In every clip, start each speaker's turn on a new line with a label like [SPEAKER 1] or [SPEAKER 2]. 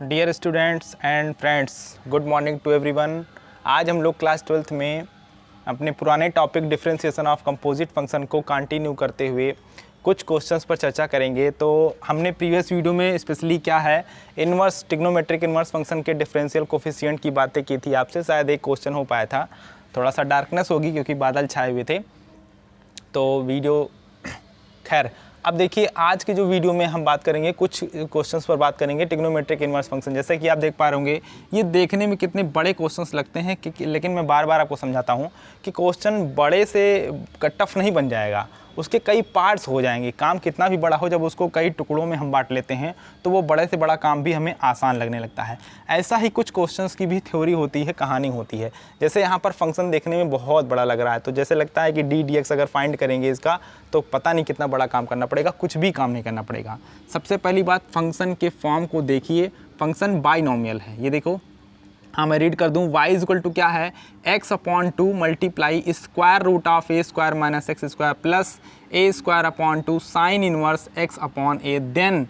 [SPEAKER 1] Dear students and friends, good morning to everyone. आज हम लोग क्लास 12th में अपने पुराने topic differentiation of composite function को कंटिन्यू करते हुए कुछ क्वेश्चंस पर चर्चा करेंगे। तो हमने प्रीवियस वीडियो में स्पेशली क्या है इन्वर्स ट्रिग्नोमेट्रिक इन्वर्स फंक्शन के डिफरेंशियल कोफिशिएंट की बातें की थी आपसे। शायद एक क्वेश्चन हो पाया था, थोड़ा सा डार्कनेस होगी क्योंकि बादल छाए हुए थे तो वीडियो। खैर, अब देखिए आज के जो वीडियो में हम बात करेंगे कुछ क्वेश्चंस पर बात करेंगे ट्रिग्नोमेट्रिक इन्वर्स फंक्शन। जैसे कि आप देख पा रहे होंगे ये देखने में कितने बड़े क्वेश्चंस लगते हैं लेकिन मैं बार बार आपको समझाता हूँ कि क्वेश्चन बड़े से टफ नहीं बन जाएगा, उसके कई पार्ट्स हो जाएंगे। काम कितना भी बड़ा हो, जब उसको कई टुकड़ों में हम बांट लेते हैं तो वो बड़े से बड़ा काम भी हमें आसान लगने लगता है। ऐसा ही कुछ क्वेश्चंस की भी थ्योरी होती है, कहानी होती है। जैसे यहाँ पर फंक्शन देखने में बहुत बड़ा लग रहा है तो जैसे लगता है कि डी डी एक्स अगर फाइंड करेंगे इसका तो पता नहीं कितना बड़ा काम करना पड़ेगा, कुछ भी काम नहीं करना पड़ेगा। सबसे पहली बात, फंक्शन के फॉर्म को देखिए। फंक्शन बाइनोमियल है, ये देखो। हाँ, मैं रीड कर दूँ। y इक्वल टू क्या है, x/2 multiply square root of a square minus x square plus a square upon 2 sine inverse x upon a। Then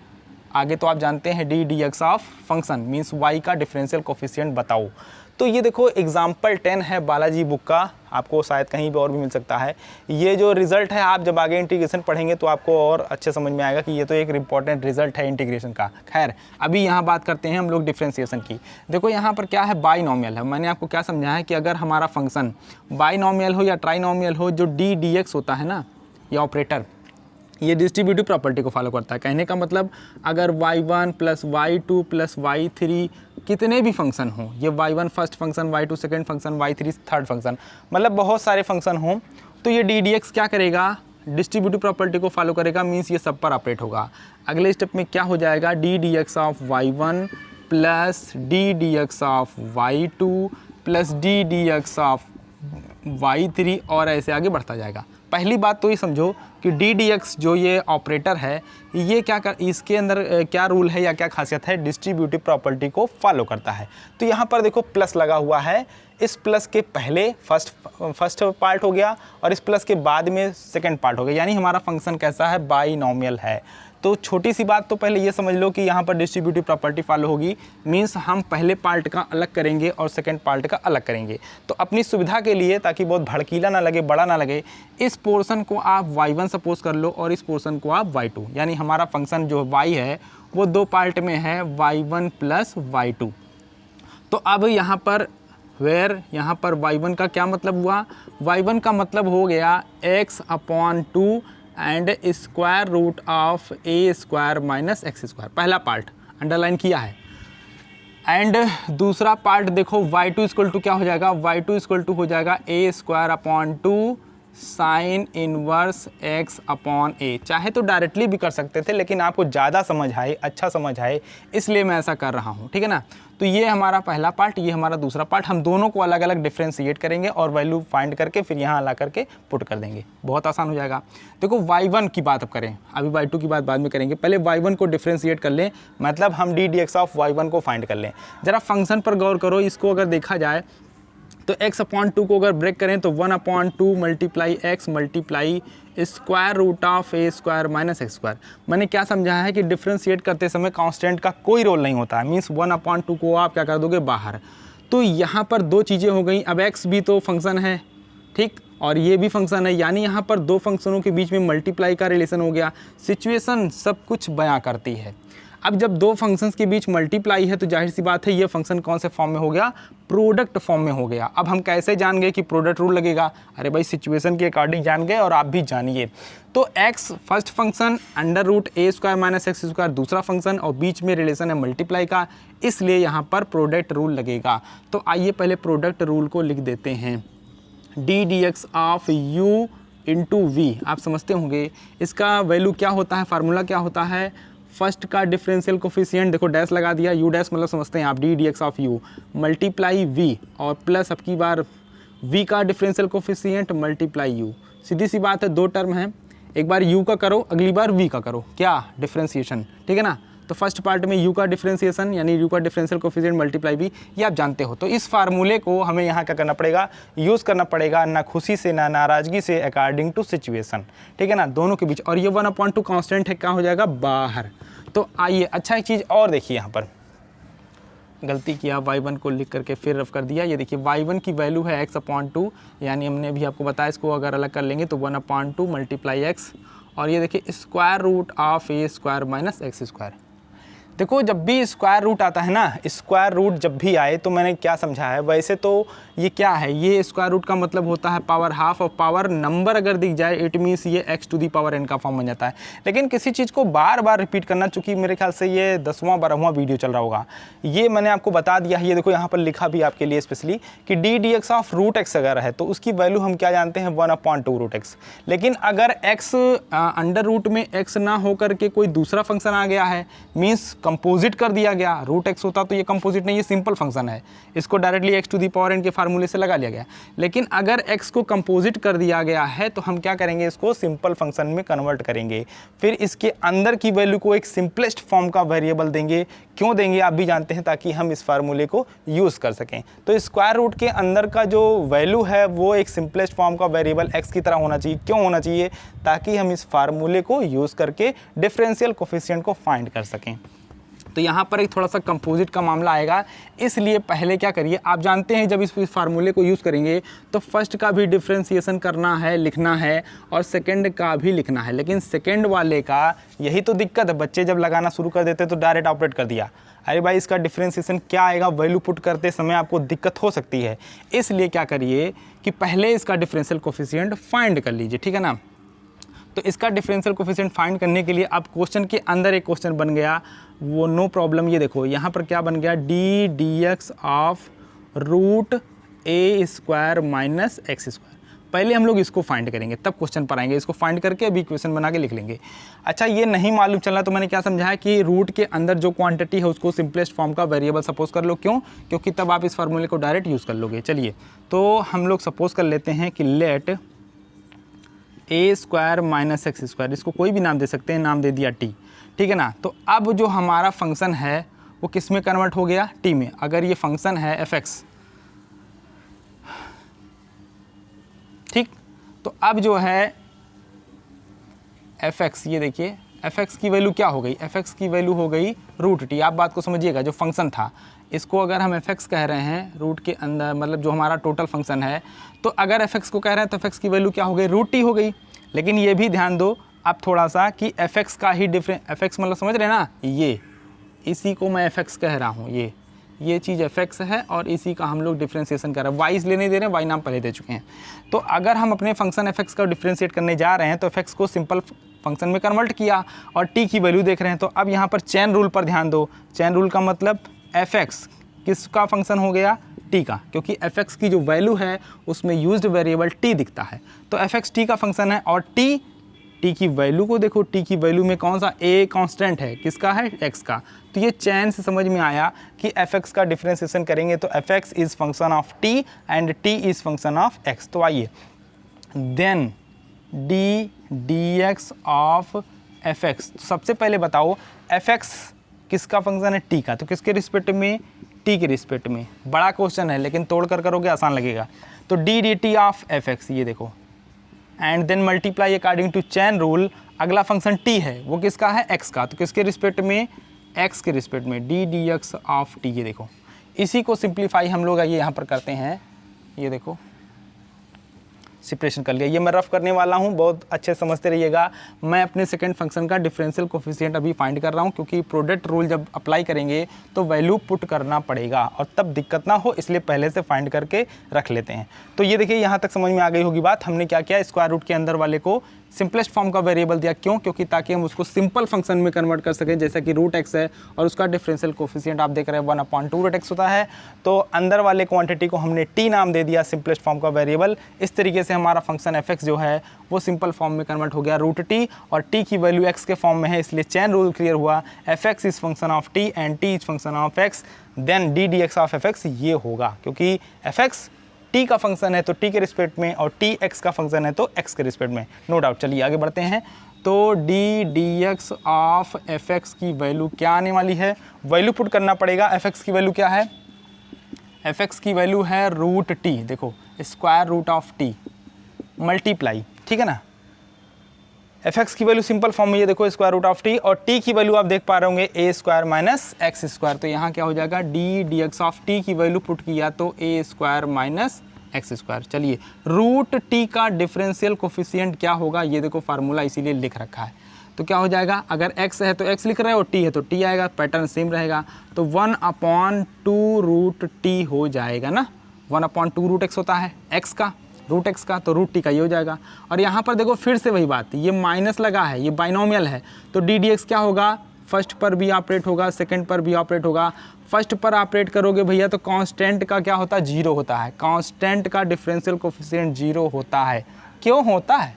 [SPEAKER 1] आगे तो आप जानते हैं d d x of function means y का डिफरेंशियल कोफिशिएंट बताओ। तो ये देखो एग्जाम्पल 10 है बालाजी बुक का, आपको शायद कहीं भी और भी मिल सकता है। ये जो रिज़ल्ट है आप जब आगे इंटीग्रेशन पढ़ेंगे तो आपको और अच्छे समझ में आएगा कि ये तो एक इम्पॉर्टेंट रिजल्ट है इंटीग्रेशन का। खैर, अभी यहाँ बात करते हैं हम लोग डिफरेंशिएशन की। देखो यहाँ पर क्या है, बाइनोमियल है। मैंने आपको क्या समझाया है कि अगर हमारा फंक्शन बाइनोमियल हो या ट्राइनोमियल हो, जो डी डी एक्स होता है ना, ये ऑपरेटर, ये डिस्ट्रीब्यूटिव प्रॉपर्टी को फॉलो करता है। कहने का मतलब अगर y1 plus y2 plus y3 कितने भी फंक्शन हों, ये y1 first function, y2 second function, y3 third function, मतलब बहुत सारे फंक्शन हों, तो ये डी डी एक्स क्या करेगा, डिस्ट्रीब्यूटिव प्रॉपर्टी को फॉलो करेगा। मीन्स ये सब पर ऑपरेट होगा। अगले स्टेप में क्या हो जाएगा, d d x of y1 plus D d x of y2 plus D d x of y3 और ऐसे आगे बढ़ता जाएगा। पहली बात तो ये समझो कि डी डी एक्स जो ये ऑपरेटर है, ये क्या कर, इसके अंदर क्या रूल है या क्या खासियत है, डिस्ट्रीब्यूटिव प्रॉपर्टी को फॉलो करता है। तो यहाँ पर देखो प्लस लगा हुआ है, इस प्लस के पहले फर्स्ट पार्ट हो गया और इस प्लस के बाद में सेकंड पार्ट हो गया, यानी हमारा फंक्शन कैसा है, बाइनोमियल है। तो छोटी सी बात तो पहले ये समझ लो कि यहाँ पर डिस्ट्रीब्यूटिव प्रॉपर्टी फॉलो होगी। मीन्स हम पहले पार्ट का अलग करेंगे और सेकंड पार्ट का अलग करेंगे। तो अपनी सुविधा के लिए, ताकि बहुत भड़कीला ना लगे, बड़ा ना लगे, इस पोर्शन को आप y1 सपोज कर लो और इस पोर्शन को आप y2, यानी हमारा फंक्शन जो y है वो दो पार्ट में है, y1 प्लस y2। तो अब यहाँ पर यहाँ पर y1 का क्या मतलब हुआ, y1 का मतलब हो गया x/2 and square root of a square minus x square. पहला पार्ट अंडरलाइन किया है। एंड दूसरा पार्ट देखो, y2 इक्वल टू क्या हो जाएगा, y2 इक्वल टू हो जाएगा a square upon 2 sine inverse x upon a। चाहे तो डायरेक्टली भी कर सकते थे लेकिन आपको ज़्यादा समझ आए, अच्छा समझ आए, इसलिए मैं ऐसा कर रहा हूँ, ठीक है ना। तो ये हमारा पहला पार्ट, ये हमारा दूसरा पार्ट। हम दोनों को अलग अलग डिफ्रेंशिएट करेंगे और वैल्यू फाइंड करके फिर यहाँ ला करके पुट कर देंगे, बहुत आसान हो जाएगा। देखो y1 की बात अब करें, अभी y2 की बात बाद में करेंगे, पहले y1 को डिफ्रेंशिएट कर लें, मतलब हम D d x of y1 को फाइंड कर लें। ज़रा फंक्शन पर गौर करो, इसको अगर देखा जाए तो x/2 को अगर ब्रेक करें तो 1/2 multiply x multiply square root of a square minus x square. मैंने क्या समझाया है कि डिफ्रेंशिएट करते समय कांस्टेंट का कोई रोल नहीं होता है। मीन्स 1/2 को आप क्या कर दोगे, बाहर। तो यहाँ पर दो चीज़ें हो गई। अब x भी तो फंक्शन है, ठीक, और ये भी फंक्शन है, यानी यहाँ पर दो फंक्शनों के बीच में मल्टीप्लाई का रिलेशन हो गया। सिचुएशन सब कुछ बयां करती है। अब जब दो फंक्शंस के बीच मल्टीप्लाई है तो जाहिर सी बात है ये फंक्शन कौन से फॉर्म में हो गया, प्रोडक्ट फॉर्म में हो गया। अब हम कैसे जान गए कि प्रोडक्ट रूल लगेगा, अरे भाई सिचुएशन के अकॉर्डिंग जान गए और आप भी जानिए। तो x first function, under root a square minus x square दूसरा फंक्शन, और बीच में रिलेशन है मल्टीप्लाई का, इसलिए यहाँ पर प्रोडक्ट रूल लगेगा। तो आइए पहले प्रोडक्ट रूल को लिख देते हैं, d d x of u into v. आप समझते होंगे इसका वैल्यू क्या होता है, फार्मूला क्या होता है, फर्स्ट का डिफरेंशियल कोफिशिएंट, देखो डैश लगा दिया, यू डैश मतलब समझते हैं आप, d d x of u multiply v और प्लस अब की बार वी का डिफरेंशियल कोफिशिएंट मल्टीप्लाई यू। सीधी सी बात है, दो टर्म है, एक बार यू का करो, अगली बार वी का करो, क्या डिफरेंशिएशन, ठीक है ना। तो फर्स्ट पार्ट में यू का डिफरेंशिएशन यानी यू का डिफरेंशियल कोफिशिएंट मल्टीप्लाई भी, ये आप जानते हो। तो इस फार्मूले को हमें यहाँ क्या करना पड़ेगा, यूज़ करना पड़ेगा, ना खुशी से ना नाराज़गी से, अकॉर्डिंग टू सिचुएशन, ठीक है ना, दोनों के बीच। और ये 1/2 कांस्टेंट है, क्या हो जाएगा, बाहर। तो आइए अच्छा एक चीज़ और देखिए यहाँ पर, गलती किया, y1 को लिख करके फिर रफ कर दिया। ये देखिए y1 की वैल्यू है x/2, यानी हमने अभी आपको बताया इसको अगर अलग कर लेंगे तो 1/2 मल्टीप्लाई x, और ये देखिए square root of a square minus x square. देखो जब भी स्क्वायर रूट आता है ना, स्क्वायर रूट जब भी आए तो मैंने क्या समझा है, वैसे तो ये क्या है, ये स्क्वायर रूट का मतलब होता है पावर हाफ, और पावर नंबर अगर दिख जाए इट मीन्स ये x⁴n का फॉर्म बन जाता है। लेकिन किसी चीज़ को बार बार रिपीट करना, चूँकि मेरे ख्याल से ये 10वां 12वां वीडियो चल रहा होगा, ये मैंने आपको बता दिया है। ये देखो यहाँ पर लिखा भी आपके लिए स्पेशली कि d/dx ऑफ रूट x अगर है तो उसकी वैल्यू हम क्या जानते हैं 1/2 रूट x। लेकिन अगर x अंडर रूट में x ना होकर के कोई दूसरा फंक्शन आ गया है, मीन्स कंपोजिट कर दिया गया, रूट x होता तो ये कंपोजिट नहीं, ये सिंपल फंक्शन है, इसको डायरेक्टली x⁴n के फार्मूले से लगा लिया गया। लेकिन अगर x को कंपोजिट कर दिया गया है तो हम क्या करेंगे, इसको सिंपल फंक्शन में कन्वर्ट करेंगे, फिर इसके अंदर की वैल्यू को एक सिंपलेस्ट फॉर्म का वेरिएबल देंगे। क्यों देंगे आप भी जानते हैं, ताकि हम इस फार्मूले को यूज़ कर सकें। तो स्क्वायर रूट के अंदर का जो वैल्यू है वो एक सिंपलेस्ट फॉर्म का वेरिएबल x की तरह होना चाहिए। क्यों होना चाहिए, ताकि हम इस फार्मूले को यूज़ करके डिफरेंशियल कोफिशिएंट को फाइंड कर सकें। तो यहाँ पर एक थोड़ा सा कंपोजिट का मामला आएगा, इसलिए पहले क्या करिए, आप जानते हैं जब इस फार्मूले को यूज़ करेंगे तो फर्स्ट का भी डिफ्रेंसिएशन करना है, लिखना है, और सेकंड का भी लिखना है। लेकिन सेकंड वाले का यही तो दिक्कत है, बच्चे जब लगाना शुरू कर देते तो डायरेक्ट ऑपरेट कर दिया। अरे भाई इसका डिफ्रेंसिएशन क्या आएगा, वैल्यू पुट करते समय आपको दिक्कत हो सकती है। इसलिए क्या करिए कि पहले इसका डिफरेंशियल कोफिशिएंट फाइंड कर लीजिए, ठीक है ना। तो इसका डिफरेंशियल कोफिशिएंट फाइंड करने के लिए अब क्वेश्चन के अंदर एक क्वेश्चन बन गया, वो नो प्रॉब्लम। ये देखो यहाँ पर क्या बन गया, d/dx of root a square minus x square. पहले हम लोग इसको फाइंड करेंगे तब क्वेश्चन पर आएंगे, इसको फाइंड करके अभी क्वेश्चन बना के लिख लेंगे। अच्छा ये नहीं मालूम चला तो मैंने क्या समझा है कि रूट के अंदर जो क्वांटिटी है उसको सिंपलेस्ट फॉर्म का वेरिएबल सपोज कर लो। क्यों, क्योंकि तब आप इस फार्मूले को डायरेक्ट यूज़ कर लोगे। चलिए तो हम लोग सपोज कर लेते हैं कि let a square minus x square, इसको कोई भी नाम दे सकते हैं, नाम दे दिया t, ठीक है ना। तो अब जो हमारा फंक्शन है वो किस में कन्वर्ट हो गया, t में। अगर ये फंक्शन है fx, ठीक, तो अब जो है fx, ये देखिए fx की वैल्यू क्या हो गई, fx की वैल्यू हो गई रूट t। आप बात को समझिएगा, जो फंक्शन था इसको अगर हम fx कह रहे हैं रूट के अंदर, मतलब जो हमारा टोटल फंक्शन है, तो अगर fx को कह रहे हैं तो fx की वैल्यू क्या हो गई, रूट t हो गई। लेकिन ये भी ध्यान दो आप थोड़ा सा कि fx का ही fx मतलब समझ रहे हैं ना, ये इसी को मैं fx कह रहा हूँ, ये चीज़ fx है और इसी का हम लोग डिफ्रेंसिएशन कर रहे हैं। y इसलिए नहीं दे रहे हैं, y नाम पहले दे चुके हैं। तो अगर हम अपने फंक्शन fx का डिफ्रेंशिएट करने जा रहे हैं तो fx को सिंपल फंक्शन में कन्वर्ट किया और t की वैल्यू देख रहे हैं। तो अब यहाँ पर चेन रूल पर ध्यान दो, चेन रूल का मतलब fx किसका फंक्शन हो गया, t का, क्योंकि fx की जो वैल्यू है उसमें यूज्ड वेरिएबल t दिखता है। तो fx t का फंक्शन है और t की वैल्यू को देखो, t की वैल्यू में कौन सा a कांस्टेंट है, किसका है, x का। तो ये चैन से समझ में आया कि fx का डिफरेंशिएशन करेंगे तो fx is function of t and t is function of x। तो आइए देन d/dx ऑफ fx, तो सबसे पहले बताओ fx किसका फंक्शन है, t का, तो किसके रिस्पेक्ट में, t के रिस्पेक्ट में। बड़ा क्वेश्चन है लेकिन तोड़ कर करोगे आसान लगेगा। तो d/dt ऑफ fx, ये देखो, and then multiply according to chain rule, अगला फंक्शन t है वो किसका है, x का, तो किसके रिस्पेक्ट में, x के रिस्पेक्ट में d/dx ऑफ t। ये देखो इसी को सिंप्लीफाई हम लोग ये यहाँ पर करते हैं, ये देखो सेपरेशन कर लिया। ये मैं रफ करने वाला हूँ, बहुत अच्छे समझते रहिएगा। मैं अपने सेकंड फंक्शन का डिफरेंशियल कोफिशिएंट अभी फाइंड कर रहा हूँ, क्योंकि प्रोडक्ट रूल जब अप्लाई करेंगे तो वैल्यू पुट करना पड़ेगा और तब दिक्कत ना हो, इसलिए पहले से फाइंड करके रख लेते हैं। तो ये देखिए यहाँ तक समझ में आ गई होगी बात। हमने क्या किया, स्क्वायर रूट के अंदर वाले को सिंपलेस्ट फॉर्म का वेरिएबल दिया। क्यों, क्योंकि ताकि हम उसको सिंपल फंक्शन में कन्वर्ट कर सकें, जैसा कि रूट x है और उसका डिफरेंशियल कोफिशिएंट आप देख रहे हैं 1/2 रूट x होता है। तो अंदर वाले क्वांटिटी को हमने t नाम दे दिया, सिंपलेस्ट फॉर्म का वेरिएबल। इस तरीके से हमारा फंक्शन fx जो है वो सिंपल फॉर्म में कन्वर्ट हो गया रूट t, और t की वैल्यू x के फॉर्म में है, इसलिए चैन रूल क्लियर हुआ, fx is function of t and t is function of x, then d/dx of fx ये होगा, क्योंकि fx t का फंक्शन है तो t के रिस्पेक्ट में और t x का फंक्शन है तो x के रिस्पेक्ट में, नो डाउट। चलिए आगे बढ़ते हैं। तो d/dx ऑफ fx की वैल्यू क्या आने वाली है, वैल्यू पुट करना पड़ेगा। fx की वैल्यू क्या है, fx की वैल्यू है रूट t, देखो square root of t multiply, ठीक है ना, एफ एक्स की वैल्यू सिंपल फॉर्म में ये देखो स्क्वायर रूट ऑफ टी, और टी की वैल्यू आप देख पा रहे होंगे a square minus x square. तो यहाँ क्या हो जाएगा, d d x of t की वैल्यू पुट किया तो a square minus x square. चलिए रूट टी का डिफरेंशियल कोफिशिएंट क्या होगा, ये देखो फार्मूला इसीलिए लिख रखा है। तो क्या हो जाएगा, अगर x है तो x लिख रहे हो और t है तो t आएगा, पैटर्न सेम रहेगा। तो 1/2 रूट टी हो जाएगा ना, 1/2 रूट x होता है x का, रूट x का, तो रूट t का ये हो जाएगा। और यहाँ पर देखो फिर से वही बात, ये माइनस लगा है, ये बाइनोमियल है, तो डी डी एक्स क्या होगा, फर्स्ट पर भी ऑपरेट होगा, सेकंड पर भी ऑपरेट होगा। फर्स्ट पर ऑपरेट करोगे भैया तो कांस्टेंट का क्या होता है, जीरो होता है। कांस्टेंट का डिफरेंशियल कोफिशिएंट जीरो होता है। क्यों होता है,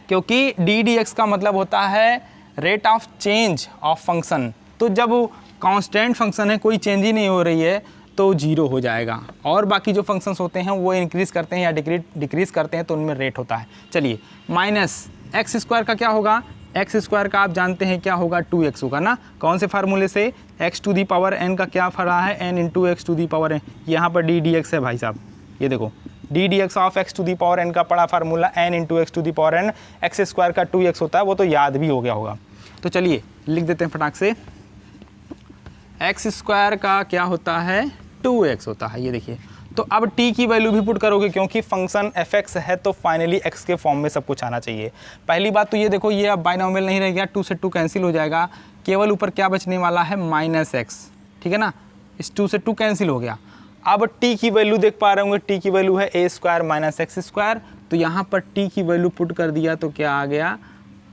[SPEAKER 1] क्योंकि डी डी एक्स का मतलब होता है rate of change of function. तो जब कांस्टेंट फंक्शन है, कोई चेंज ही नहीं हो रही है, तो जीरो हो जाएगा। और बाकी जो फंक्शंस होते हैं वो इंक्रीज़ करते हैं या डिक्रीज़ करते हैं, तो उनमें रेट होता है। चलिए माइनस एक्स स्क्वायर का क्या होगा, एक्स स्क्वायर का आप जानते हैं क्या होगा, 2x होगा ना। कौन से फार्मूले से, x to the power n का क्या फरा है, n into x to the power n। यहाँ पर डी डी एक्स है भाई साहब, ये देखो d d x of x to the power n का पड़ा formula n into x to the power n, x square का 2x होता है, वो तो याद भी हो गया होगा। तो चलिए लिख देते हैं फटाक से, एक्स स्क्वायर का क्या होता है, 2x होता है, ये देखिए। तो अब t की वैल्यू भी पुट करोगे, क्योंकि फंक्शन f(x) है तो फाइनली x के फॉर्म में सब कुछ आना चाहिए। पहली बात तो ये देखो, ये अब बाइनोमियल नहीं रह गया, 2 से 2 कैंसिल हो जाएगा, केवल ऊपर क्या बचने वाला है, -x, ठीक है ना। इस 2 से 2 कैंसिल हो गया। अब t की वैल्यू देख पा रहे होंगे, t की वैल्यू है a square minus x square. तो यहाँ पर t की वैल्यू पुट कर दिया तो क्या आ गया,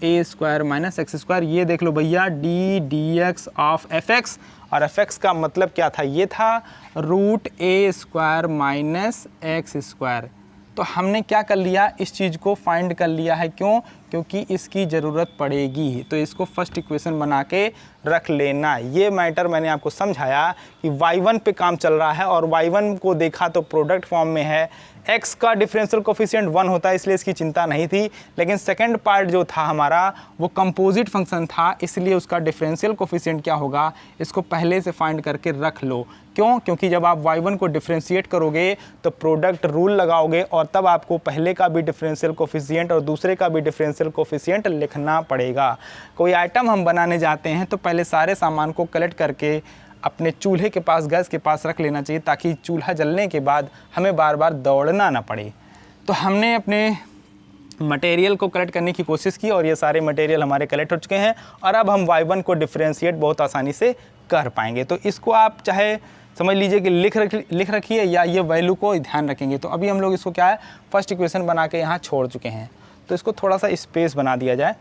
[SPEAKER 1] a square minus x square. ये देख लो भैया, D d x of F x, और एफ एक्स का मतलब क्या था, ये था root a square minus x square. तो हमने क्या कर लिया, इस चीज़ को फाइंड कर लिया है। क्यों, क्योंकि इसकी ज़रूरत पड़ेगी, तो इसको फर्स्ट इक्वेशन बना के रख लेना। ये मैटर मैंने आपको समझाया कि y1 पे काम चल रहा है, और y1 को देखा तो प्रोडक्ट फॉर्म में है, x का डिफरेंशियल कोफिशिएंट 1 होता है, इसलिए इसकी चिंता नहीं थी। लेकिन सेकंड पार्ट जो था हमारा, वो कंपोजिट फंक्शन था, इसलिए उसका डिफरेंशियल कोफिशिएंट क्या होगा, इसको पहले से फाइंड करके रख लो। क्यों, क्योंकि जब आप y1 को डिफरेंशिएट करोगे तो प्रोडक्ट रूल लगाओगे, और तब आपको पहले का भी डिफरेंशियल कोफिशिएंट और दूसरे का भी डिफरेंशियल कोफिशिएंट लिखना पड़ेगा। कोई आइटम हम बनाने जाते हैं तो पहले सारे सामान को कलेक्ट करके अपने चूल्हे के पास, गैस के पास रख लेना चाहिए, ताकि चूल्हा जलने के बाद हमें बार बार दौड़ना ना पड़े। तो हमने अपने मटेरियल को कलेक्ट करने की कोशिश की, और ये सारे मटेरियल हमारे कलेक्ट हो चुके हैं, और अब हम y1 को डिफरेंशिएट बहुत आसानी से कर पाएंगे। तो इसको आप चाहे समझ लीजिए कि लिख रखिए, या ये वैल्यू को ध्यान रखेंगे। तो अभी हम लोग इसको क्या है, फर्स्ट इक्वेशन बना के यहाँ छोड़ चुके हैं, तो इसको थोड़ा सा स्पेस बना दिया जाए।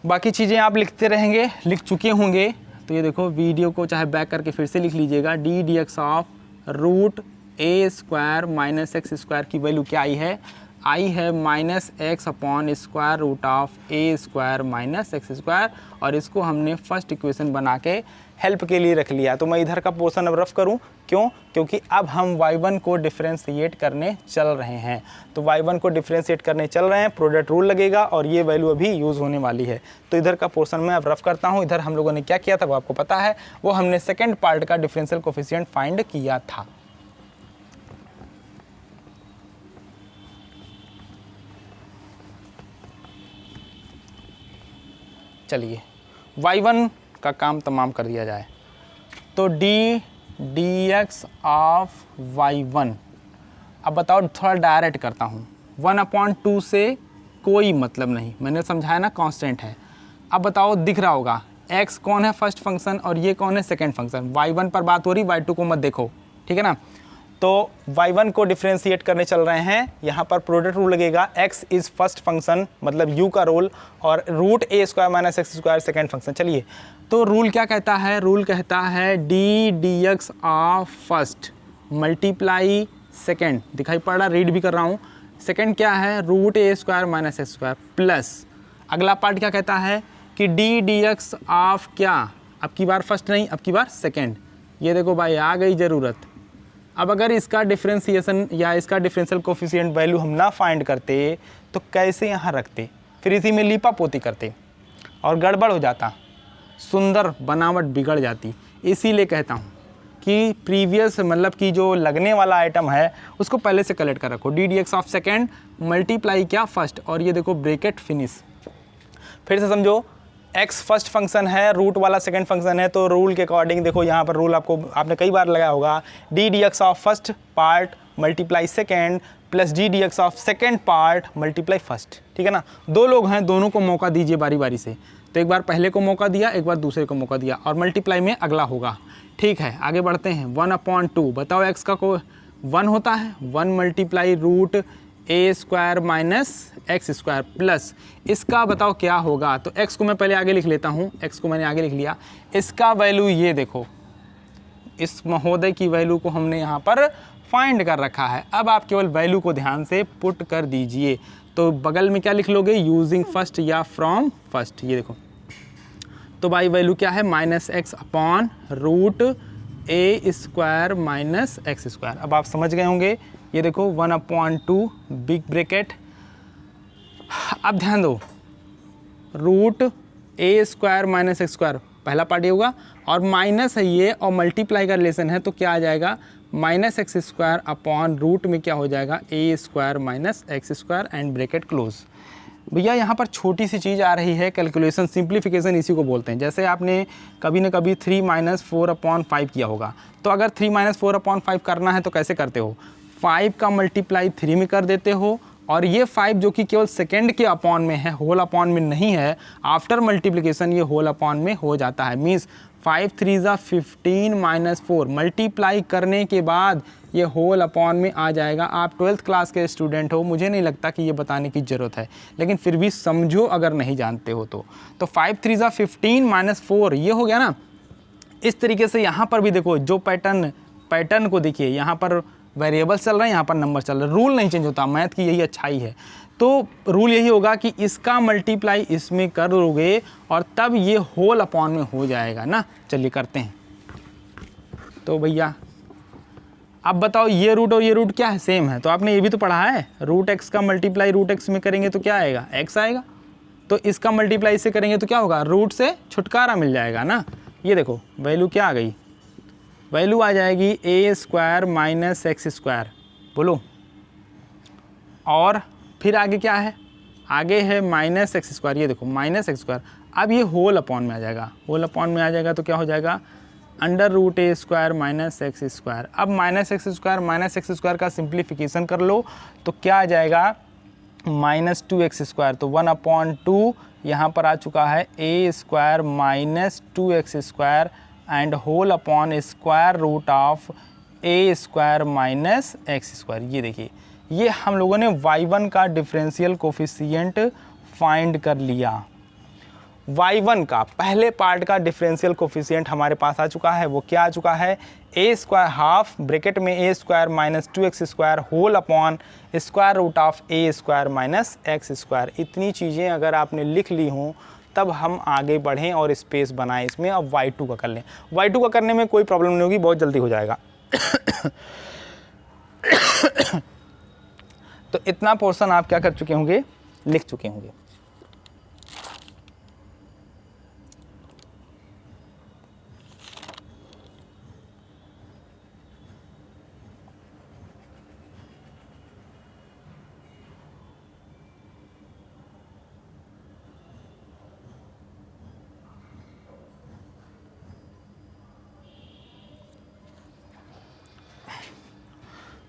[SPEAKER 1] बाकी चीज़ें आप लिखते रहेंगे, लिख चुके होंगे। तो ये देखो, वीडियो को चाहे बैक करके फिर से लिख लीजिएगा, d d x of root a square minus x square की वैल्यू क्या आई है, आई है -x upon square root of a square minus x square. और इसको हमने फर्स्ट इक्वेशन बना के हेल्प के लिए रख लिया। तो मैं इधर का पोर्शन अब रफ करूं, क्यों, क्योंकि अब हम y1 को डिफरेंशिएट करने चल रहे हैं। तो y1 को डिफरेंशिएट करने चल रहे हैं, प्रोडक्ट रूल लगेगा, और ये वैल्यू अभी यूज़ होने वाली है। तो इधर का पोर्शन मैं अब रफ करता हूँ। इधर हम लोगों ने क्या किया था वो आपको पता है, वो हमने सेकेंड पार्ट का डिफरेंशियल कोफिशिएंट फाइंड किया था। चलिए y1 का काम तमाम कर दिया जाए। तो D d x of y1, अब बताओ, थोड़ा डायरेक्ट करता हूँ। 1/2 से कोई मतलब नहीं, मैंने समझाया ना, कांस्टेंट है। अब बताओ, दिख रहा होगा x कौन है, फर्स्ट फंक्शन, और ये कौन है, सेकंड फंक्शन। y1 पर बात हो रही, y2 को मत देखो, ठीक है ना। तो y1 को डिफरेंशिएट करने चल रहे हैं, यहाँ पर प्रोडक्ट रूल लगेगा, x इज़ फर्स्ट फंक्शन मतलब u का रोल, और root a square minus x square second function. चलिए, तो रूल क्या कहता है, रूल कहता है d d x of first multiply second, दिखाई पड़ रहा, रीड भी कर रहा हूँ। सेकेंड क्या है, root a square minus x square, plus अगला पार्ट क्या कहता है कि डी डी एक्स ऑफ क्या, अब की बार फर्स्ट नहीं, अब की बार सेकेंड। ये देखो भाई, आ गई ज़रूरत। अब अगर इसका डिफरेंशिएशन या इसका डिफरेंशियल कोफिशिएंट वैल्यू हम ना फाइंड करते तो कैसे यहाँ रखते, फिर इसी में लीपा पोती करते और गड़बड़ हो जाता, सुंदर बनावट बिगड़ जाती। इसीलिए कहता हूँ कि प्रीवियस मतलब कि जो लगने वाला आइटम है उसको पहले से कलेक्ट कर रखो। D d x of second multiply क्या फर्स्ट, और ये देखो ब्रेकेट फिनिश। फिर से समझो, एक्स फर्स्ट फंक्शन है, रूट वाला सेकंड फंक्शन है, तो रूल के अकॉर्डिंग देखो यहाँ पर रूल आपने कई बार लगाया होगा, D d x of first part multiply second plus D d x of second part multiply first. ठीक है ना, दो लोग हैं, दोनों को मौका दीजिए बारी बारी से। तो एक बार पहले को मौका दिया, एक बार दूसरे को मौका दिया, और मल्टीप्लाई में अगला होगा। ठीक है, आगे बढ़ते हैं। 1/2 बताओ एक्स का को 1 होता है, 1 multiply root a square minus x square plus इसका बताओ क्या होगा। तो एक्स को मैं पहले आगे लिख लेता हूँ, एक्स को मैंने आगे लिख लिया। इसका वैल्यू ये देखो, इस महोदय की वैल्यू को हमने यहाँ पर फाइंड कर रखा है। अब आप केवल वैल्यू को ध्यान से पुट कर दीजिए। तो बगल में क्या लिख लोगे, यूजिंग फर्स्ट या फ्रॉम फर्स्ट। ये देखो, तो भाई वैल्यू क्या है, minus x upon root a square minus x square. अब आप समझ गए होंगे। ये देखो 1/2 बिग ब्रैकेट। अब ध्यान दो, root a square minus x square पहला पार्ट ये होगा, और माइनस है ये, और मल्टीप्लाई का रिलेशन है, तो क्या आ जाएगा, minus x square upon root में क्या हो जाएगा, a square minus x square and bracket close. भैया यहाँ पर छोटी सी चीज़ आ रही है, कैलकुलेशन सिंप्लीफिकेशन इसी को बोलते हैं। जैसे आपने कभी न कभी 3 - 4/5 किया होगा, तो अगर 3 - 4/5 करना है तो कैसे करते हो, 5 का मल्टीप्लाई 3 में कर देते हो, और ये 5 जो कि केवल सेकेंड के अपॉन में है, होल अपॉन में नहीं है, आफ्टर मल्टीप्लिकेशन ये होल अपॉन में हो जाता है। मीन्स 5 3 = 15 - 4 मल्टीप्लाई करने के बाद ये होल अपॉन में आ जाएगा। आप 12th क्लास के स्टूडेंट हो, मुझे नहीं लगता कि ये बताने की ज़रूरत है, लेकिन फिर भी समझो अगर नहीं जानते हो तो। 5 3 = 15 - 4 ये हो गया ना। इस तरीके से यहाँ पर भी देखो, जो पैटर्न को देखिए, यहाँ पर वेरिएबल्स चल रहे हैं, यहाँ पर नंबर चल रहे हैं, रूल नहीं चेंज होता। मैथ की यही अच्छाई है। तो रूल यही होगा कि इसका मल्टीप्लाई इसमें कर दोगे और तब ये होल अपॉन में हो जाएगा ना। चलिए करते हैं। तो भैया अब बताओ, ये रूट और ये रूट क्या है, सेम है। तो आपने ये भी तो पढ़ा है, रूट एक्स का मल्टीप्लाई रूट एक्स में करेंगे तो क्या आएगा, एक्स आएगा। तो इसका मल्टीप्लाई इससे करेंगे तो क्या होगा, रूट से छुटकारा मिल जाएगा ना। ये देखो वैल्यू क्या आ गई, वैल्यू आ जाएगी ए स्क्वायर माइनस एक्स स्क्वायर। बोलो, और फिर आगे क्या है, आगे है माइनस एक्स स्क्वायर। ये देखो माइनस एक्स स्क्वायर, अब ये होल अपॉन में आ जाएगा, होल अपॉन में आ जाएगा तो क्या हो जाएगा, under root a square minus x square. अब माइनस एक्स स्क्वायर का सिंप्लीफिकेशन कर लो तो क्या आ जाएगा, -2x स्क्वायर। तो 1/2 यहाँ पर आ चुका है a square minus 2x square and whole upon square root of a square minus x square. ये देखिए, ये हम लोगों ने y1 का डिफरेंशियल कोफिशिएंट फाइंड कर लिया। y1 का पहले पार्ट का डिफरेंशियल कोफिशिएंट हमारे पास आ चुका है। वो क्या आ चुका है, ए स्क्वायर हाफ ब्रैकेट में a square minus 2x square whole upon square root of a square minus x square. इतनी चीज़ें अगर आपने लिख ली हों तब हम आगे बढ़ें और स्पेस बनाएं इसमें। अब y2 का कर लें। y2 का करने में कोई प्रॉब्लम नहीं होगी, बहुत जल्दी हो जाएगा। तो इतना पोर्शन आप क्या कर चुके होंगे, लिख चुके होंगे।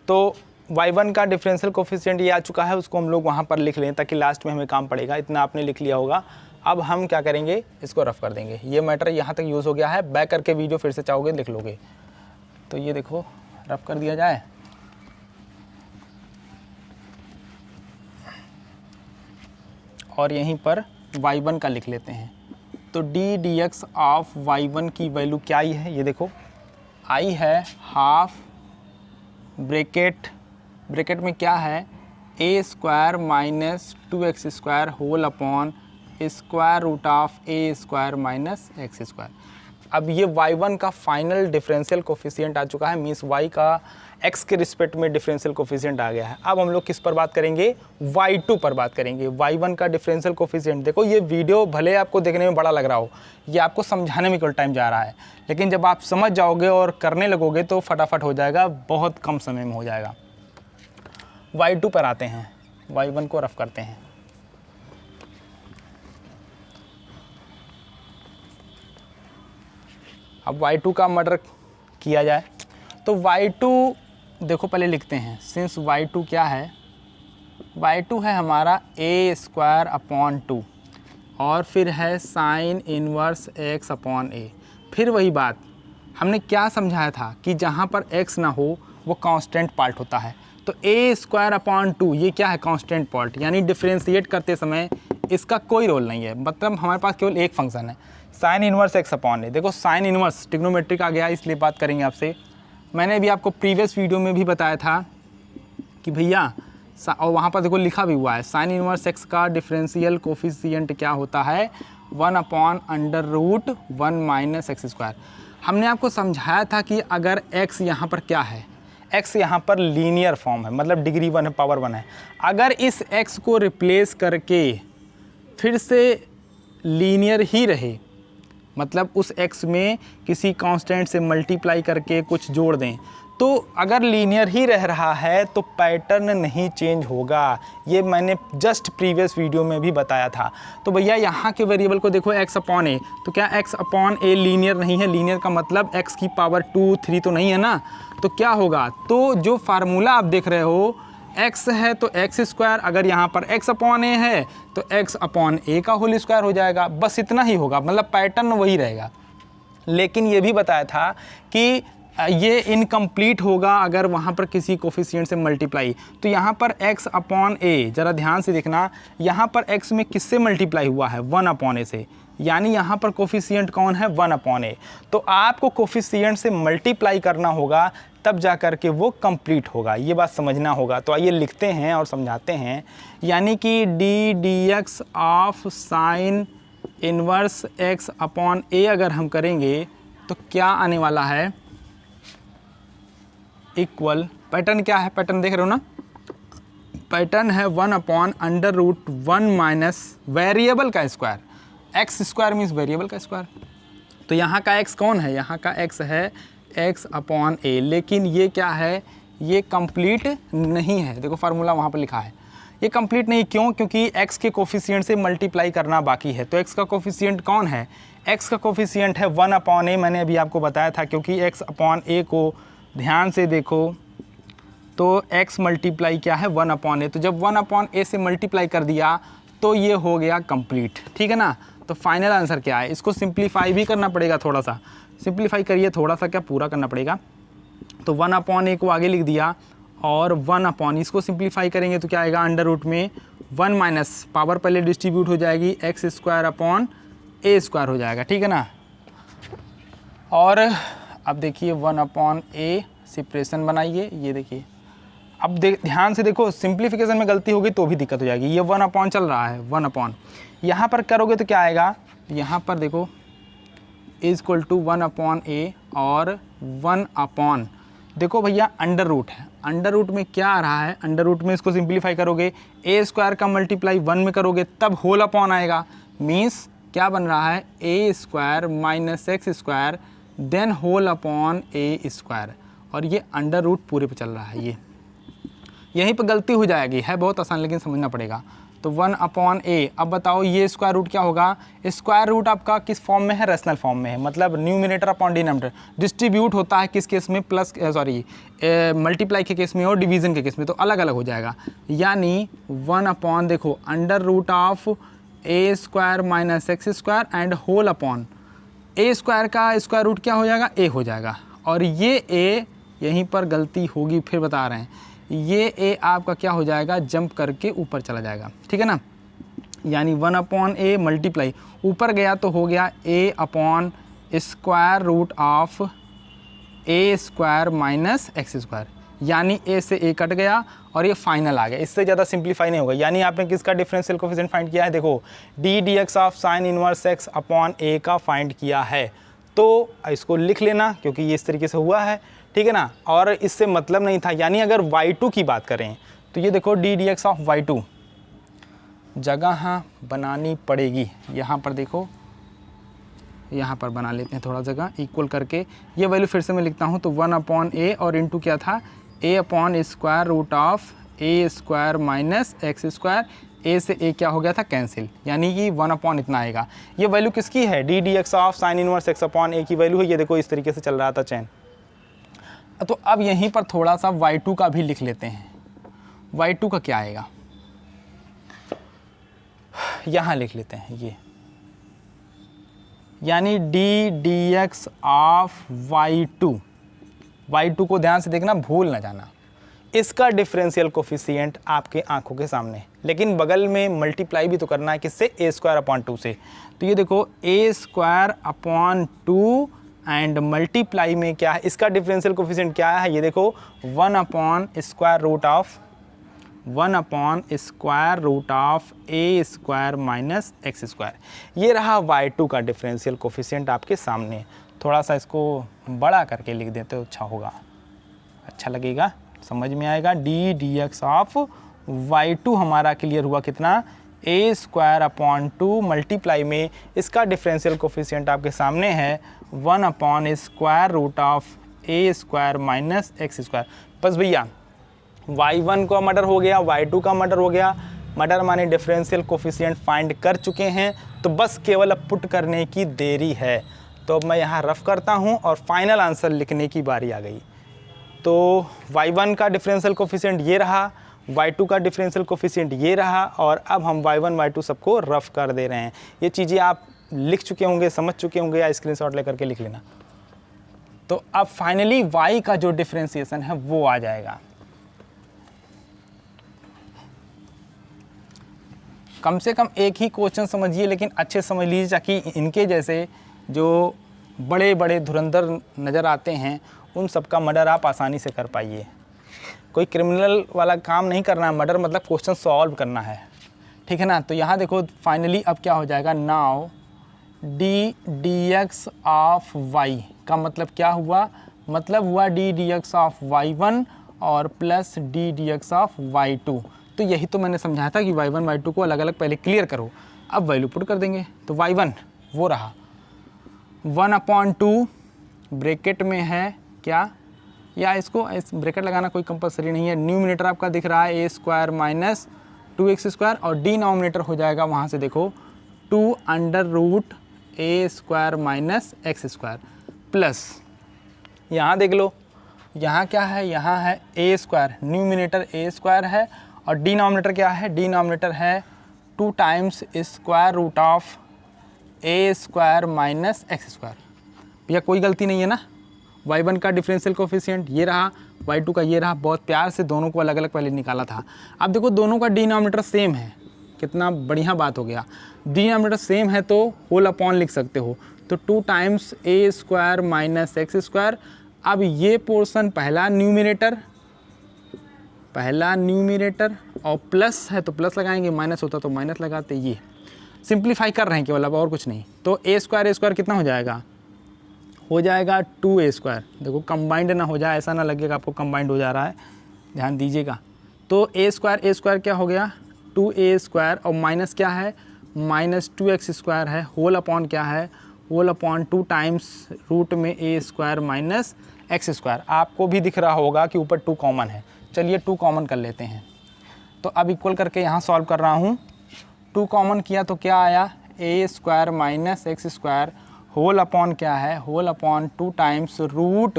[SPEAKER 1] तो y1 का डिफरेंशियल कोफिशिएंट ये आ चुका है, उसको हम लोग वहाँ पर लिख लें ताकि लास्ट में हमें काम पड़ेगा। इतना आपने लिख लिया होगा। अब हम क्या करेंगे, इसको रफ कर देंगे। ये मैटर यहाँ तक यूज़ हो गया है, बैक करके वीडियो फिर से चाहोगे लिख लोगे। तो ये देखो रफ कर दिया जाए। और यहीं पर y1 का लिख लेते हैं। तो D d x of y1 की वैल्यू क्या आई है, ये देखो आई है हाफ ब्रैकेट में क्या है, a square minus 2x square whole upon square root of a square minus x square. अब ये y1 का फाइनल डिफरेंशियल कोफिशिएंट आ चुका है, मीन्स y का x के रिस्पेक्ट में डिफरेंशियल कोफिशिएंट आ गया है। अब हम लोग किस पर बात करेंगे, y2 पर बात करेंगे। y1 का डिफरेंशियल कोफिशिएंट, देखो ये वीडियो भले आपको देखने में बड़ा लग रहा हो, ये आपको समझाने में कुछ टाइम जा रहा है, लेकिन जब आप समझ जाओगे और करने लगोगे तो फटाफट हो जाएगा, बहुत कम समय में हो जाएगा। y2 पर आते हैं, y1 को रफ करते हैं। अब y2 का मर्डर किया जाए तो y2 देखो पहले लिखते हैं, सिंस y2 क्या है, y2 है हमारा a² और फिर है साइन इनवर्स x/a। फिर वही बात हमने क्या समझाया था कि जहाँ पर x ना हो वो कांस्टेंट पार्ट होता है, तो a² ये क्या है, कांस्टेंट पार्ट, यानी डिफरेंशिएट करते समय इसका कोई रोल नहीं है, मतलब हमारे पास केवल एक फंक्शन है साइन इनवर्स x/a। देखो साइन इनवर्स ट्रिग्नोमेट्रिक आ गया, इसलिए बात करेंगे आपसे। मैंने भी आपको प्रीवियस वीडियो में भी बताया था कि भैया, और वहाँ पर देखो लिखा भी हुआ है, साइन इनवर्स x का डिफरेंशियल कोफिशिएंट क्या होता है, 1/√1 - x²। हमने आपको समझाया था कि अगर x यहाँ पर क्या है, x यहाँ पर लीनियर फॉर्म है, मतलब डिग्री 1 है, पावर 1 है। अगर इस x को रिप्लेस करके फिर से लीनियर ही रहे, मतलब उस x में किसी कांस्टेंट से मल्टीप्लाई करके कुछ जोड़ दें, तो अगर लीनियर ही रह रहा है तो पैटर्न नहीं चेंज होगा। ये मैंने जस्ट प्रीवियस वीडियो में भी बताया था। तो भैया यहाँ के वेरिएबल को देखो x/a, तो क्या x/a लीनियर नहीं है, लीनियर का मतलब x की पावर 2, 3 तो नहीं है ना, तो क्या होगा, तो जो फार्मूला आप देख रहे हो x है तो x², अगर यहाँ पर x/a है तो x/a का होल स्क्वायर हो जाएगा, बस इतना ही होगा, मतलब पैटर्न वही रहेगा। लेकिन ये भी बताया था कि ये इनकम्प्लीट होगा अगर वहाँ पर किसी कोफिशिएंट से मल्टीप्लाई, तो यहाँ पर x/a, ज़रा ध्यान से देखना, यहाँ पर x में किससे मल्टीप्लाई हुआ है, 1/a से, यानी यहाँ पर कोफिशिएंट कौन है, 1/a। तो आपको कोफिशिएंट से मल्टीप्लाई करना होगा, तब जा कर के वो कंप्लीट होगा, ये बात समझना होगा। तो आइए लिखते हैं और समझाते हैं, यानी कि d/dx of sine inverse x/a अगर हम करेंगे तो क्या आने वाला है, इक्वल, पैटर्न क्या है, पैटर्न देख रहे हो ना, पैटर्न है 1/√1 - वेरिएबल का स्क्वायर, x² मीन्स वेरिएबल का स्क्वायर। तो यहाँ का x कौन है, यहाँ का x है x/a, लेकिन ये क्या है, ये कंप्लीट नहीं है। देखो फार्मूला वहाँ पर लिखा है, ये कंप्लीट नहीं, क्यों, क्योंकि x के कोफिशिएंट से मल्टीप्लाई करना बाकी है। तो x का कोफिशिएंट कौन है, x का कोफिशिएंट है 1/a, मैंने अभी आपको बताया था, क्योंकि x/a को ध्यान से देखो तो x मल्टीप्लाई क्या है, 1/a, तो जब 1/a से मल्टीप्लाई कर दिया तो ये हो गया कंप्लीट, ठीक है ना। तो फाइनल आंसर क्या है, इसको सिंप्लीफाई भी करना पड़ेगा, थोड़ा सा सिंप्लीफाई करिए, थोड़ा सा क्या पूरा करना पड़ेगा। तो 1/a को आगे लिख दिया और 1/, इसको सिंप्लीफाई करेंगे तो क्या आएगा, अंडर रूट में 1 माइनस, पावर पहले डिस्ट्रीब्यूट हो जाएगी, x² / a² हो जाएगा, ठीक है ना। और अब देखिए 1/a सेपरेशन बनाइए, ये देखिए, अब ध्यान से देखो, सिंप्लीफिकेशन में गलती होगी तो भी दिक्कत हो जाएगी। ये 1/, चल रहा है 1/, यहाँ पर करोगे तो क्या आएगा, यहाँ पर देखो = 1/a और 1/, देखो भैया अंडर रूट है, अंडर रूट में क्या आ रहा है, अंडर रूट में इसको सिंप्लीफाई करोगे, a² का मल्टीप्लाई 1 में करोगे तब होल अपॉन आएगा, मीन्स क्या बन रहा है, a² - x² then whole upon a², और ये अंडर रूट पूरे पे चल रहा है, ये यहीं पे गलती हो जाएगी, है बहुत आसान लेकिन समझना पड़ेगा। तो 1/a, अब बताओ ये स्क्वायर रूट क्या होगा, स्क्वायर रूट आपका किस फॉर्म में है, रेशनल फॉर्म में है, मतलब न्यूमिनेटर अपॉन डिनोमिनेटर, डिस्ट्रीब्यूट होता है किस केस में, प्लस मल्टीप्लाई के केस में और डिवीज़न के केस में, तो अलग अलग हो जाएगा। यानी 1/, देखो under root of a² - x² and whole upon a² का स्क्वायर रूट क्या हो जाएगा, a हो जाएगा, और ये a यहीं पर गलती होगी, फिर बता रहे हैं, ये a आपका क्या हो जाएगा, जंप करके ऊपर चला जाएगा, ठीक है ना। यानी 1/a मल्टीप्लाई ऊपर गया तो हो गया a/√ऑफ a² - x², यानी a से a कट गया और ये फाइनल आ गया, इससे ज़्यादा सिंप्लीफाई नहीं होगा। यानी आपने किसका डिफरेंशियल कोफिशिएंट फाइंड किया है, देखो d/dx of sine inverse x/a का फाइंड किया है। तो इसको लिख लेना क्योंकि ये इस तरीके से हुआ है, ठीक है ना। और इससे मतलब नहीं था, यानी अगर y2 की बात करें तो ये देखो d d x of y2 जगह बनानी पड़ेगी। यहाँ पर देखो, यहाँ पर बना लेते हैं थोड़ा जगह इक्वल करके। ये वैल्यू फिर से मैं लिखता हूँ तो 1/a और इंटू क्या था a/√a² माइनस x²। a से a क्या हो गया था, कैंसिल, यानी कि 1/ इतना आएगा। ये वैल्यू किसकी है, d d x of sine inverse x/a की वैल्यू है। ये देखो इस तरीके से चल रहा था चैन। तो अब यहीं पर थोड़ा सा y2 का भी लिख लेते हैं। y2 का क्या आएगा, यहाँ लिख लेते हैं ये, यानी D d x of y2 को ध्यान से देखना, भूल ना जाना। इसका डिफरेंशियल कोफिशिएंट आपके आंखों के सामने, लेकिन बगल में मल्टीप्लाई भी तो करना है किससे, a²/2 से। तो ये देखो a²/2 एंड मल्टीप्लाई में क्या है, इसका डिफरेंशियल कोफिशिएंट क्या है, ये देखो 1/√1/√a² माइनस x²। ये रहा y2 का डिफरेंशियल कोफिशिएंट आपके सामने। थोड़ा सा इसको बड़ा करके लिख देते तो अच्छा होगा, अच्छा लगेगा, समझ में आएगा। D d x of y2 हमारा क्लियर हुआ कितना, a²/2 मल्टीप्लाई में इसका डिफरेंशियल कोफिशिएंट आपके सामने है 1/√a² माइनस x²। बस भैया y1 का मर्डर हो गया, y2 का मर्डर हो गया। मर्डर माने डिफरेंशियल कोफिशिएंट फाइंड कर चुके हैं, तो बस केवल अब पुट करने की देरी है। तो अब मैं यहाँ रफ करता हूँ और फाइनल आंसर लिखने की बारी आ गई। तो y1 का डिफरेंशियल कोफिशिएंट ये रहा, y2 का डिफरेंशियल कोफिशिएंट ये रहा, और अब हम y1 y2 सबको रफ कर दे रहे हैं। ये चीज़ें आप लिख चुके होंगे, समझ चुके होंगे, या स्क्रीनशॉट लेकर के लिख लेना। तो अब फाइनली y का जो डिफरेंशिएशन है वो आ जाएगा। कम से कम एक ही क्वेश्चन समझिए, लेकिन अच्छे समझ लीजिए ताकि इनके जैसे जो बड़े बड़े धुरंधर नज़र आते हैं उन सब का मर्डर आप आसानी से कर पाइए। कोई क्रिमिनल वाला काम नहीं करना है, मर्डर मतलब क्वेश्चन सॉल्व करना है, ठीक है ना। तो यहाँ देखो फाइनली अब क्या हो जाएगा, now D d x of y का मतलब क्या हुआ, मतलब हुआ d d x of y1 और plus D d x of y2। तो यही तो मैंने समझाया था कि y1 y2 को अलग अलग पहले क्लियर करो। अब वैल्यू पुट कर देंगे, तो y1 वो रहा 1/2 ब्रैकेट में है क्या, या इसको इस ब्रैकेट लगाना कोई कंपलसरी नहीं है। न्यूमिनेटर आपका दिख रहा है a² माइनस 2x² और डिनोमिनेटर हो जाएगा वहाँ से देखो 2√a² माइनस x² प्लस, यहाँ देख लो यहाँ क्या है, यहाँ है a², न्यूमिनेटर a² है और डिनोमिनेटर क्या है, डिनोमिनेटर है 2 टाइम्स a² माइनस x²। भैया कोई गलती नहीं है ना, y1 का डिफरेंशियल कोफिशिएंट ये रहा, y2 का ये रहा। बहुत प्यार से दोनों को अलग अलग पहले निकाला था। अब देखो दोनों का डिनोमिनेटर सेम है, कितना बढ़िया बात हो गया। डिनोमिनेटर सेम है तो होल अपॉन लिख सकते हो, तो 2 टाइम्स a² माइनस x²। अब ये पोर्शन पहला न्यूमिनेटर और प्लस है तो प्लस लगाएंगे, माइनस होता तो माइनस लगाते। ये सिंप्लीफाई कर रहे हैं केवल, अब और कुछ नहीं। तो a² कितना हो जाएगा, हो जाएगा 2a²। देखो कंबाइंड ना हो जाए, ऐसा ना लगेगा आपको कंबाइंड हो जा रहा है, ध्यान दीजिएगा। तो a² क्या हो गया 2a² और माइनस क्या है, माइनस 2x² है, होल अपॉन क्या है, होल अपॉन 2 टाइम्स रूट में a² माइनस x²। आपको भी दिख रहा होगा कि ऊपर 2 कॉमन है, चलिए 2 कॉमन कर लेते हैं। तो अब इक्वल करके यहाँ सॉल्व कर रहा हूँ, 2 कॉमन किया तो क्या आया a² minus x² whole upon क्या है, whole upon 2 times root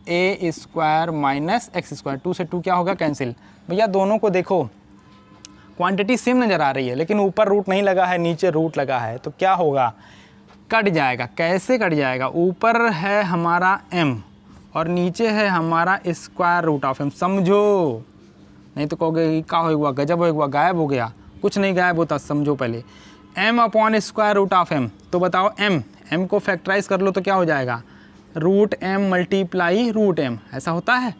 [SPEAKER 1] a² minus x²। 2 से 2 क्या होगा, कैंसिल। भैया दोनों को देखो क्वांटिटी सेम नज़र आ रही है, लेकिन ऊपर रूट नहीं लगा है, नीचे रूट लगा है, तो क्या होगा, कट जाएगा। कैसे कट जाएगा, ऊपर है हमारा m और नीचे है हमारा √m। समझो, नहीं तो कहोगे क्या हुआ, गजब हुआ, गायब हो गया। कुछ नहीं गायब होता, समझो पहले। m/√m, तो बताओ m को फैक्टराइज कर लो तो क्या हो जाएगा, √m मल्टीप्लाई √m। ऐसा होता है,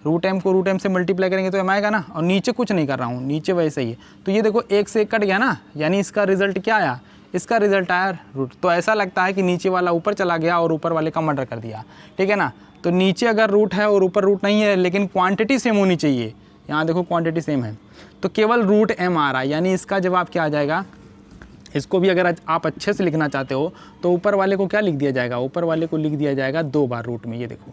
[SPEAKER 1] √m को √m से मल्टीप्लाई करेंगे तो m आएगा ना। और नीचे कुछ नहीं कर रहा हूँ, नीचे वैसे ही है। तो ये देखो 1 से 1 कट गया ना, यानी इसका रिजल्ट क्या आया, इसका रिजल्ट आया रूट। तो ऐसा लगता है कि नीचे वाला ऊपर चला गया और ऊपर वाले का मर्डर कर दिया, ठीक है ना। तो नीचे अगर रूट है और ऊपर रूट नहीं है, लेकिन क्वांटिटी सेम होनी चाहिए, यहाँ देखो क्वांटिटी सेम है, तो केवल रूट m आ रहा है, यानी इसका जवाब क्या आ जाएगा। इसको भी अगर आप अच्छे से लिखना चाहते हो तो ऊपर वाले को क्या लिख दिया जाएगा, ऊपर वाले को लिख दिया जाएगा 2 बार रूट में, ये देखो।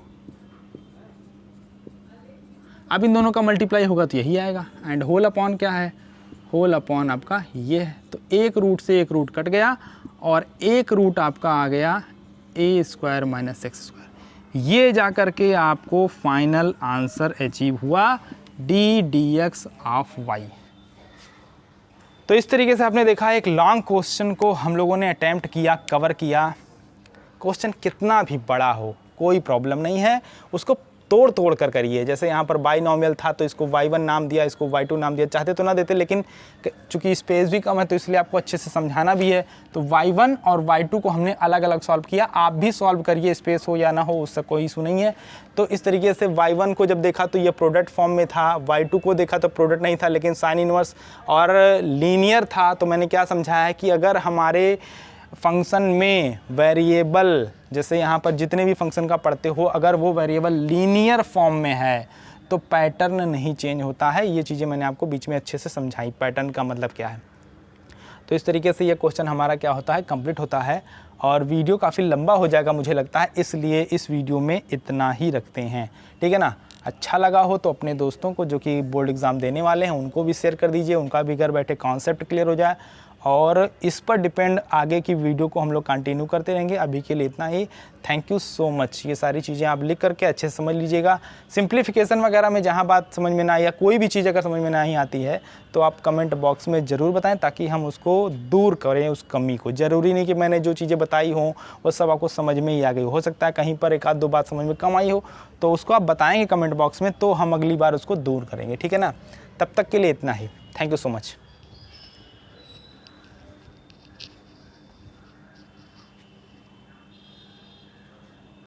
[SPEAKER 1] अब इन दोनों का मल्टीप्लाई होगा तो यही आएगा। एंड होल अपॉन क्या है, होल अपॉन आपका ये है। तो एक रूट से एक रूट कट गया और एक रूट आपका आ गया a square minus x square. ये जा कर के आपको फाइनल आंसर अचीव हुआ d d x of y. तो इस तरीके से आपने देखा एक लॉन्ग क्वेश्चन को हम लोगों ने अटैम्प्ट किया, कवर किया। क्वेश्चन कितना भी बड़ा हो कोई प्रॉब्लम नहीं है, उसको तोड़ तोड़ कर करिए। जैसे यहाँ पर बाइनोमियल था तो इसको y1 नाम दिया, इसको y2 नाम दिया, चाहते तो ना देते, लेकिन चूंकि स्पेस भी कम है तो इसलिए आपको अच्छे से समझाना भी है। तो y1 और y2 को हमने अलग अलग सॉल्व किया। आप भी सॉल्व करिए, स्पेस हो या ना हो उससे कोई इशू नहीं है। तो इस तरीके से y1 को जब देखा तो ये प्रोडक्ट फॉर्म में था, y2 को देखा तो प्रोडक्ट नहीं था लेकिन साइन इनवर्स और लीनियर था। तो मैंने क्या समझाया है कि अगर हमारे फंक्शन में वेरिएबल, जैसे यहाँ पर जितने भी फंक्शन का पढ़ते हो, अगर वो वेरिएबल लीनियर फॉर्म में है तो पैटर्न नहीं चेंज होता है। ये चीज़ें मैंने आपको बीच में अच्छे से समझाई, पैटर्न का मतलब क्या है। तो इस तरीके से ये क्वेश्चन हमारा क्या होता है, कंप्लीट होता है। और वीडियो काफ़ी लंबा हो जाएगा मुझे लगता है, इसलिए इस वीडियो में इतना ही रखते हैं, ठीक है ना। अच्छा लगा हो तो अपने दोस्तों को जो कि बोर्ड एग्ज़ाम देने वाले हैं उनको भी शेयर कर दीजिए, उनका भी घर बैठे कॉन्सेप्ट क्लियर हो जाए। और इस पर डिपेंड आगे की वीडियो को हम लोग कंटिन्यू करते रहेंगे। अभी के लिए इतना ही। Thank you so much. ये सारी चीज़ें आप लिख करके अच्छे से समझ लीजिएगा। सिंप्लीफिकेशन वगैरह में जहाँ बात समझ में ना आई या कोई भी चीज़ अगर समझ में नहीं आती है तो आप कमेंट बॉक्स में ज़रूर बताएं, ताकि हम उसको दूर करें, उस कमी को। ज़रूरी नहीं कि मैंने जो चीज़ें बताई हों वो सब आपको समझ में ही आ गई हो सकता है कहीं पर एक आध दो बात समझ में कम आई हो, तो उसको आप बताएँगे कमेंट बॉक्स में, तो हम अगली बार उसको दूर करेंगे, ठीक है ना। तब तक के लिए इतना ही। Thank you so much.